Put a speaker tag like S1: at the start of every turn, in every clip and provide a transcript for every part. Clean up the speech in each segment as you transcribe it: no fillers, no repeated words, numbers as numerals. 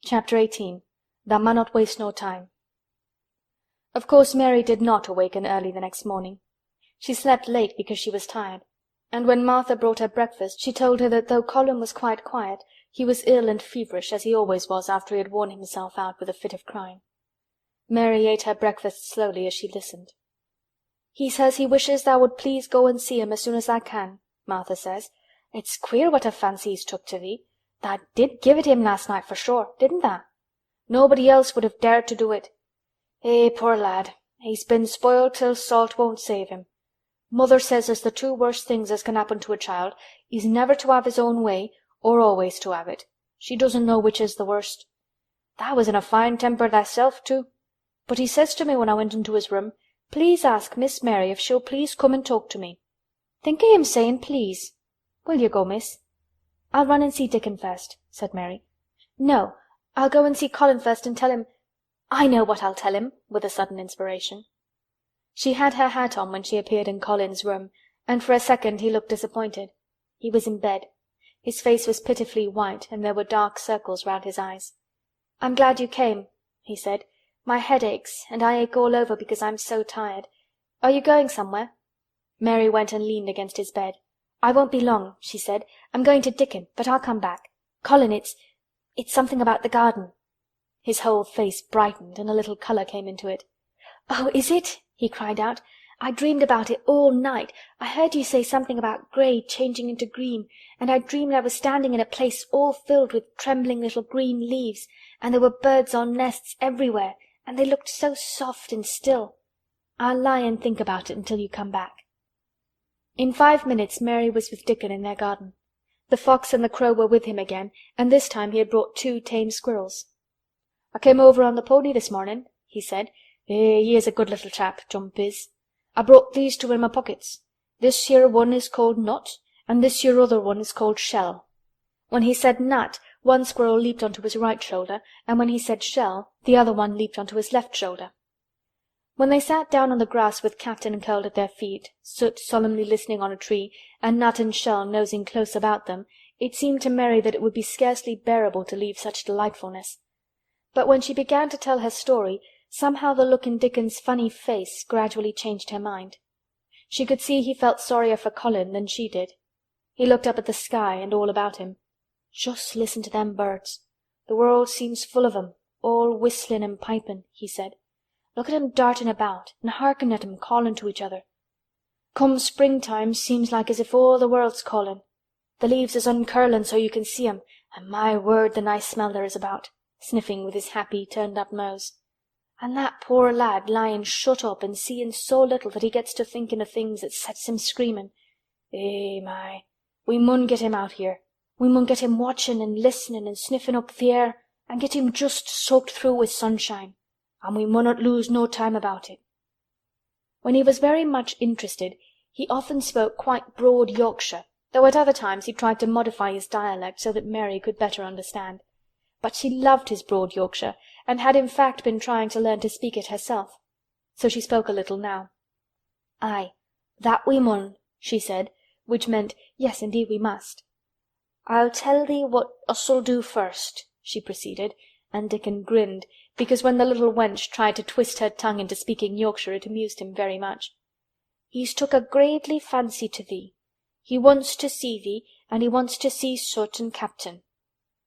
S1: Chapter 18. Thou Mannot Waste No Time. Of course Mary did not awaken early the next morning. She slept late because she was tired, and when Martha brought her breakfast she told her that though Colin was quite quiet, he was ill and feverish, as he always was after he had worn himself out with a fit of crying. Mary ate her breakfast slowly as she listened. "He says he wishes thou would please go and see him as soon as thou can," Martha says. "It's queer what a fancy he's took to thee. Thou did give it him last night for sure, didn't thou? Nobody else would have dared to do it. Eh, poor lad, he's been spoiled till salt won't save him. Mother says as the two worst things as can happen to a child is never to have his own way or always to have it. She doesn't know which is the worst. Thou was in a fine temper thyself too. But he says to me when I went into his room, 'Please ask Miss Mary if she'll please come and talk to me.' Think o' him saying 'please.' Will you go, miss?" "I'll run and see Dickon first," said Mary. "No, I'll go and see Colin first and tell him— I know what I'll tell him," with a sudden inspiration. She had her hat on when she appeared in Colin's room, and for a second he looked disappointed. He was in bed. His face was pitifully white, and there were dark circles round his eyes. "I'm glad you came," he said. "My head aches, and I ache all over because I'm so tired. Are you going somewhere?" Mary went and leaned against his bed. "I won't be long," she said. "I'm going to Dickon, but I'll come back. Colin, it's something about the garden." His whole face brightened, and a little colour came into it. "Oh, is it?" he cried out. "I dreamed about it all night. I heard you say something about grey changing into green, and I dreamed I was standing in a place all filled with trembling little green leaves, and there were birds on nests everywhere, and they looked so soft and still. I'll lie and think about it until you come back." In 5 minutes Mary was with Dickon in their garden. The fox and the crow were with him again, and this time he had brought 2 tame squirrels. "I came over on the pony this morning," he said. He is a good little chap, Jump is. I brought these 2 in my pockets. This here one is called Nut, and this here other one is called Shell." When he said Nut, one squirrel leaped onto his right shoulder, and when he said Shell, the other one leaped onto his left shoulder. When they sat down on the grass with Captain curled at their feet, Soot solemnly listening on a tree, and Nut and Shell nosing close about them, it seemed to Mary that it would be scarcely bearable to leave such delightfulness. But when she began to tell her story, somehow the look in Dickon's funny face gradually changed her mind. She could see he felt sorrier for Colin than she did. He looked up at the sky and all about him. "Just listen to them birds. The world seems full of 'em, all whistling and piping," he said. "Look at 'em darting about, and hearken at 'em calling to each other. Come springtime seems like as if all the world's calling. The leaves is uncurling so you can see 'em, and my word, the nice smell there is about," sniffing with his happy turned-up nose. "And that poor lad lying shut up and seeing so little that he gets to thinking of things that sets him screaming. Eh, my, we mun get him out here. We mun get him watching and listening and sniffing up the air, and get him just soaked through with sunshine. And we munnot lose no time about it." When he was very much interested, he often spoke quite broad Yorkshire, though at other times he tried to modify his dialect so that Mary could better understand. But she loved his broad Yorkshire, and had in fact been trying to learn to speak it herself. So she spoke a little now. "Aye, that we mun," she said, which meant, "Yes, indeed we must." "I'll tell thee what us'll do first," she proceeded, and Dickon grinned, because when the little wench tried to twist her tongue into speaking Yorkshire it amused him very much. "He's took a greatly fancy to thee. He wants to see thee, and he wants to see Soot and Captain.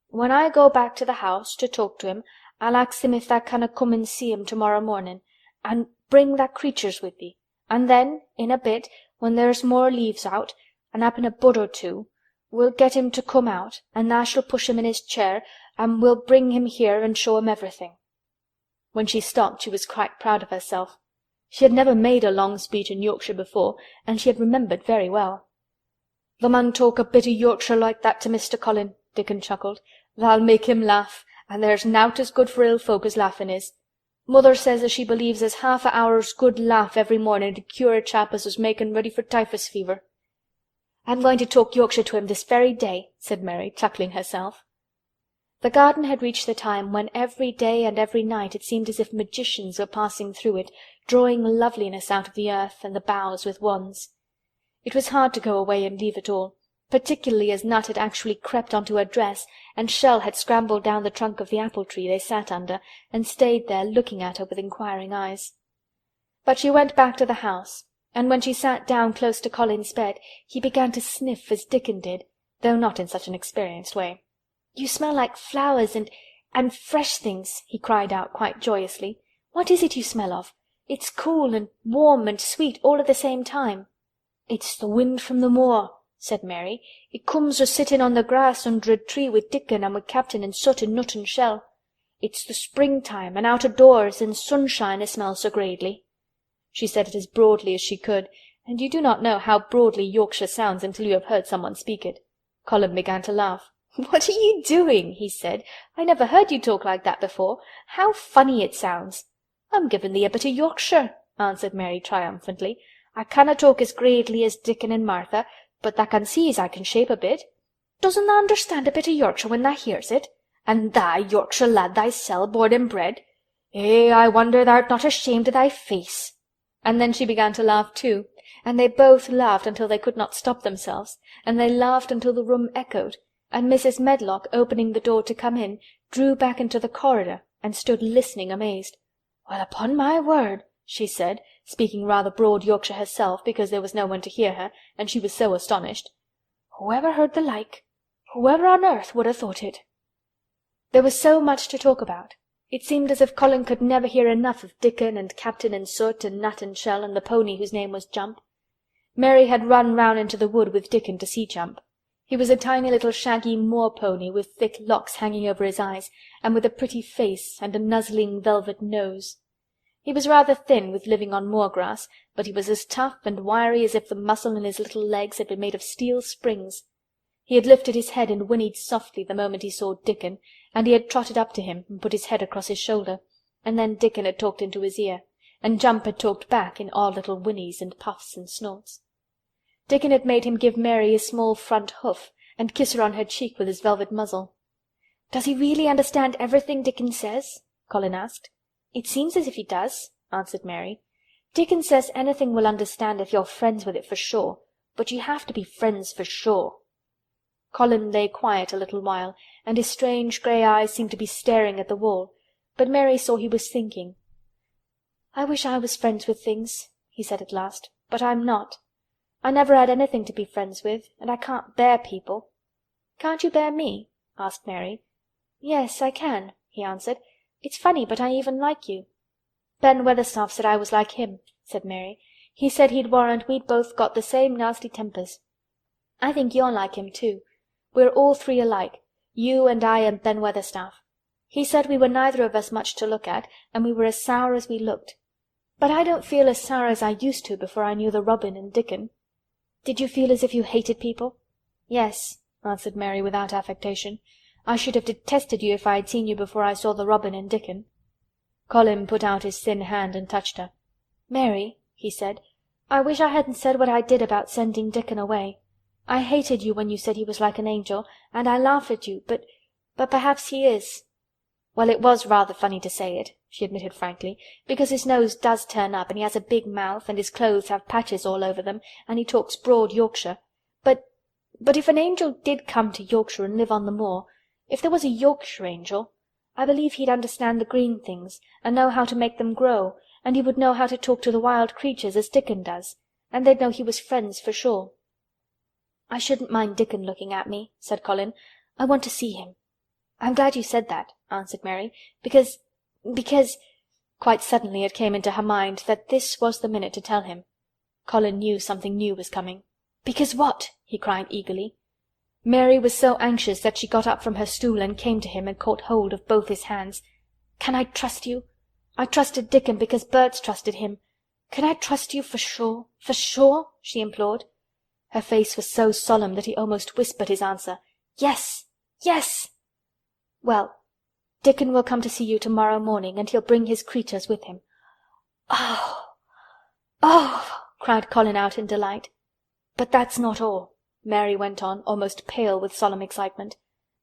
S1: When I go back to the house to talk to him, I'll ax him if tha canna come and see him tomorrow morning, and bring tha creatures with thee, and then, in a bit, when there's more leaves out, and happen a bud or 2, we'll get him to come out, and tha shall push him in his chair, and we'll bring him here and show him everything." When she stopped she was quite proud of herself. She had never made a long speech in Yorkshire before, and she had remembered very well. "Thou mun talk a bit o' Yorkshire like that to Mr. Colin," Dickon chuckled. "Tha'll make him laugh, and there's nowt as good for ill folk as laughin' is. Mother says as she believes as half a hour's good laugh every morning 'ud cure a chap as was makin' ready for typhus fever." "I'm going to talk Yorkshire to him this very day," said Mary, chuckling herself. The garden had reached the time when every day and every night it seemed as if magicians were passing through it, drawing loveliness out of the earth and the boughs with wands. It was hard to go away and leave it all. particularly as Nut had actually crept onto her dress, and Shell had scrambled down the trunk of the apple tree they sat under and stayed there looking at her with inquiring eyes. But she went back to the house, and when she sat down close to Colin's bed, he began to sniff as Dickon did, though not in such an experienced way. "You smell like flowers and fresh things," he cried out quite joyously. "What is it you smell of? It's cool and warm and sweet all at the same time." "It's the wind from the moor," said Mary. "It comes o' sitting on the grass under a tree with Dickon and with Captain and Soot and Nut and Shell. It's the springtime and out o' doors and sunshine a smells so gradely." She said it as broadly as she could, and you do not know how broadly Yorkshire sounds until you have heard someone speak it. Colin began to laugh. "What are you doing?" he said. "I never heard you talk like that before. How funny it sounds." "I'm giving thee a bit of Yorkshire," answered Mary triumphantly. "I canna talk as gradely as Dickon and Martha, but tha can see as I can shape a bit. Doesn't tha understand a bit of Yorkshire when tha hears it? And tha, Yorkshire lad thysel, born and bred? Eh, I wonder tha'rt not ashamed of thy face." And then she began to laugh too, and they both laughed until they could not stop themselves, and they laughed until the room echoed, and Mrs. Medlock, opening the door to come in, drew back into the corridor and stood listening amazed. "Well, upon my word," she said, speaking rather broad Yorkshire herself because there was no one to hear her, and she was so astonished. "Whoever heard the like? Whoever on earth would have thought it?" There was so much to talk about. It seemed as if Colin could never hear enough of Dickon and Captain and Soot and Nut and Shell and the pony whose name was Jump. Mary had run round into the wood with Dickon to see Jump. He was a tiny little shaggy moor pony with thick locks hanging over his eyes, and with a pretty face and a nuzzling velvet nose. He was rather thin with living on moor grass, but he was as tough and wiry as if the muscle in his little legs had been made of steel springs. He had lifted his head and whinnied softly the moment he saw Dickon, and he had trotted up to him and put his head across his shoulder, and then Dickon had talked into his ear, and Jump had talked back in odd little whinnies and puffs and snorts. Dickon had made him give Mary his small front hoof and kiss her on her cheek with his velvet muzzle. "Does he really understand everything Dickon says?" Colin asked. "It seems as if he does," answered Mary. "Dickon says anything will understand if you're friends with it for sure, but you have to be friends for sure." Colin lay quiet a little while, and his strange grey eyes seemed to be staring at the wall, but Mary saw he was thinking. "I wish I was friends with things," he said at last, "but I'm not. I never had anything to be friends with, and I can't bear people." "Can't you bear me?" asked Mary. "Yes, I can," he answered. "It's funny, but I even like you." "Ben Weatherstaff said I was like him," said Mary. "He said he'd warrant we'd both got the same nasty tempers. I think you're like him too. We're all three alike, you and I and Ben Weatherstaff. He said we were neither of us much to look at, and we were as sour as we looked. But I don't feel as sour as I used to before I knew the Robin and Dickon." "Did you feel as if you hated people?" "Yes," answered Mary without affectation. "I should have detested you if I had seen you before I saw the Robin and Dickon." Colin put out his thin hand and touched her. "Mary," he said, "I wish I hadn't said what I did about sending Dickon away. I hated you when you said he was like an angel, and I laughed at you, but perhaps he is." "Well, it was rather funny to say it," she admitted frankly, "because his nose does turn up, and he has a big mouth, and his clothes have patches all over them, and he talks broad Yorkshire. But if an angel did come to Yorkshire and live on the moor, if there was a Yorkshire angel, I believe he'd understand the green things, and know how to make them grow, and he would know how to talk to the wild creatures as Dickon does, and they'd know he was friends for sure." "I shouldn't mind Dickon looking at me," said Colin. "I want to see him." "I'm glad you said that," answered Mary, because Quite suddenly it came into her mind that this was the minute to tell him. Colin knew something new was coming. "Because what?" he cried eagerly. Mary was so anxious that she got up from her stool and came to him and caught hold of both his hands. "Can I trust you? I trusted Dickon because Bert's trusted him. Can I trust you for sure? For sure?" she implored. Her face was so solemn that he almost whispered his answer. "Yes! Yes!" "Well, Dickon will come to see you tomorrow morning, and he'll bring his creatures with him." "Oh! Oh!" cried Colin out in delight. "But that's not all," Mary went on, almost pale with solemn excitement.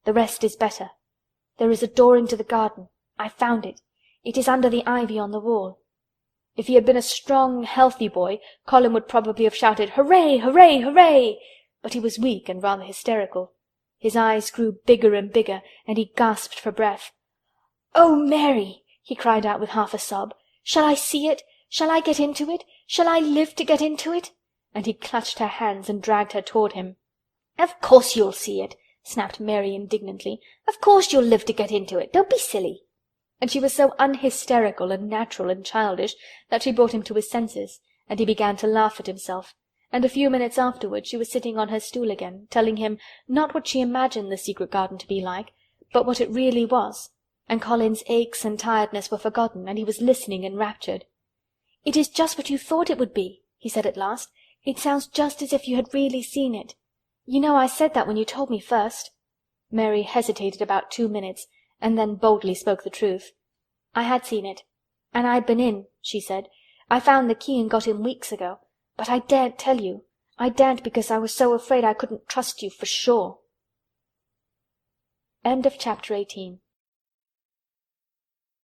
S1: "The rest is better. There is a door into the garden. I found it. It is under the ivy on the wall." If he had been a strong, healthy boy, Colin would probably have shouted, "Hooray! Hooray! Hooray!" but he was weak and rather hysterical. His eyes grew bigger and bigger, and he gasped for breath. "Oh, Mary!" he cried out with half a sob. "Shall I see it? Shall I get into it? Shall I live to get into it?" And he clutched her hands and dragged her toward him. "Of course you'll see it," snapped Mary indignantly. "Of course you'll live to get into it. Don't be silly." And she was so unhysterical and natural and childish that she brought him to his senses, and he began to laugh at himself. And a few minutes afterward she was sitting on her stool again, telling him not what she imagined the secret garden to be like, but what it really was, and Colin's aches and tiredness were forgotten, and he was listening enraptured. "It is just what you thought it would be," he said at last. "It sounds just as if you had really seen it. You know I said that when you told me first." Mary hesitated about 2 minutes, and then boldly spoke the truth. "I had seen it, and I'd been in," she said. "I found the key and got in weeks ago. But I daren't tell you. I daren't because I was so afraid I couldn't trust you for sure." End of chapter 18.